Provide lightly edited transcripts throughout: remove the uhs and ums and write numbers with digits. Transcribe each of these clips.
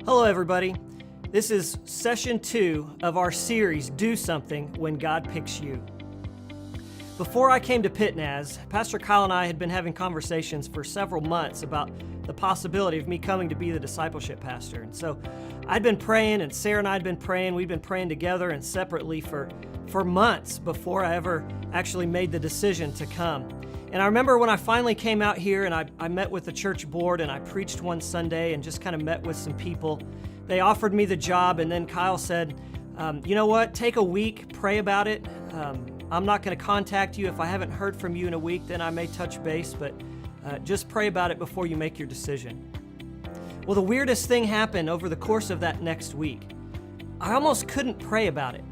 Hello, everybody. This is session 2 of our series, Do Something When God Picks You. Before I came to PittNaz, Pastor Kyle and I had been having conversations for several months about the possibility of me coming to be the discipleship pastor. And so I'd been praying, and Sarah and I had been praying. We'd been praying together and separately for months before I ever actually made the decision to come. And I remember when I finally came out here and I met with the church board and I preached one Sunday and just kind of met with some people. They offered me the job, and then Kyle said, you know what, take a week, pray about it. I'm not going to contact you. If I haven't heard from you in a week, then I may touch base, but just pray about it before you make your decision. Well, the weirdest thing happened over the course of that next week. I almost couldn't pray about it.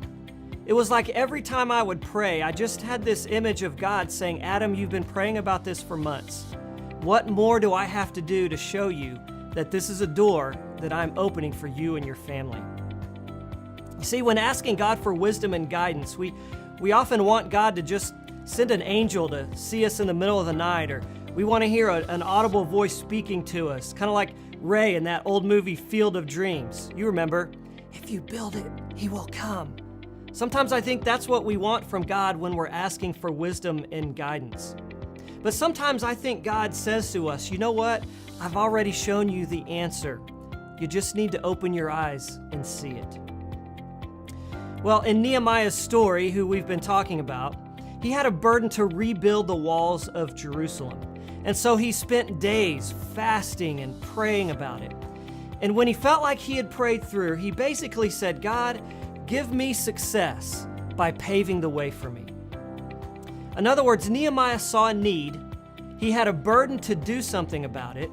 It was like every time I would pray, I just had this image of God saying, Adam, you've been praying about this for months. What more do I have to do to show you that this is a door that I'm opening for you and your family? You see, when asking God for wisdom and guidance, we often want God to just send an angel to see us in the middle of the night, or we want to hear an audible voice speaking to us, kind of like Ray in that old movie Field of Dreams. You remember, if you build it, he will come. Sometimes I think that's what we want from God when we're asking for wisdom and guidance. But sometimes I think God says to us, you know what? I've already shown you the answer. You just need to open your eyes and see it. Well, in Nehemiah's story, who we've been talking about, he had a burden to rebuild the walls of Jerusalem. And so he spent days fasting and praying about it. And when he felt like he had prayed through, he basically said, God, give me success by paving the way for me. In other words, Nehemiah saw a need, he had a burden to do something about it,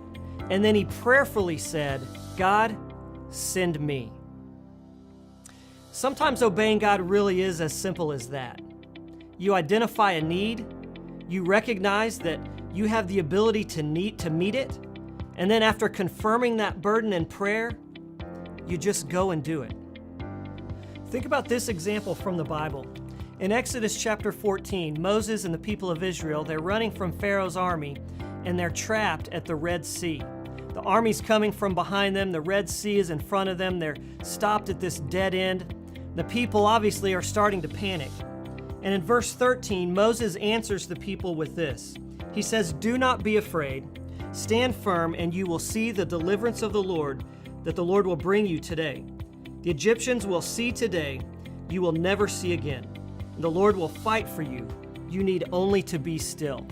and then he prayerfully said, God, send me. Sometimes obeying God really is as simple as that. You identify a need, you recognize that you have the ability to meet it, and then after confirming that burden in prayer, you just go and do it. Think about this example from the Bible. In Exodus chapter 14, Moses and the people of Israel, they're running from Pharaoh's army, and they're trapped at the Red Sea. The army's coming from behind them. The Red Sea is in front of them. They're stopped at this dead end. The people obviously are starting to panic. And in verse 13, Moses answers the people with this. He says, do not be afraid. Stand firm, and you will see the deliverance of the Lord that the Lord will bring you today. The Egyptians will see today, you will never see again. The Lord will fight for you. You need only to be still.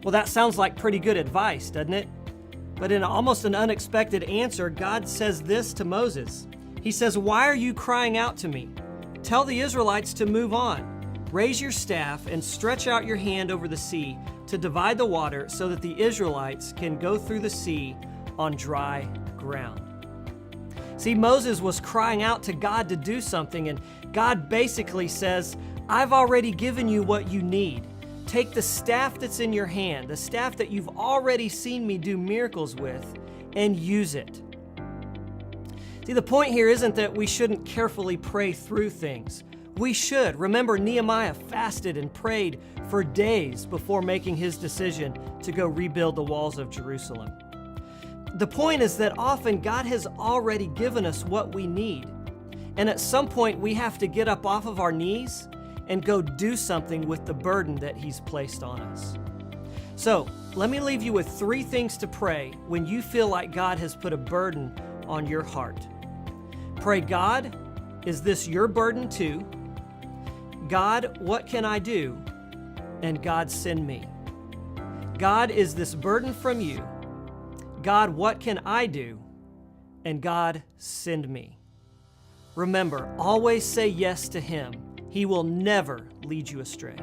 Well, that sounds like pretty good advice, doesn't it? But in almost an unexpected answer, God says this to Moses. He says, why are you crying out to me? Tell the Israelites to move on. Raise your staff and stretch out your hand over the sea to divide the water so that the Israelites can go through the sea on dry ground. See, Moses was crying out to God to do something, and God basically says, I've already given you what you need. Take the staff that's in your hand, the staff that you've already seen me do miracles with, and use it. See, the point here isn't that we shouldn't carefully pray through things. We should. Remember, Nehemiah fasted and prayed for days before making his decision to go rebuild the walls of Jerusalem. The point is that often God has already given us what we need. And at some point, we have to get up off of our knees and go do something with the burden that He's placed on us. So, let me leave you with 3 things to pray when you feel like God has put a burden on your heart. Pray, God, is this your burden too? God, what can I do? And God, send me. God, is this burden from you? God, what can I do? And God, send me. Remember, always say yes to Him. He will never lead you astray.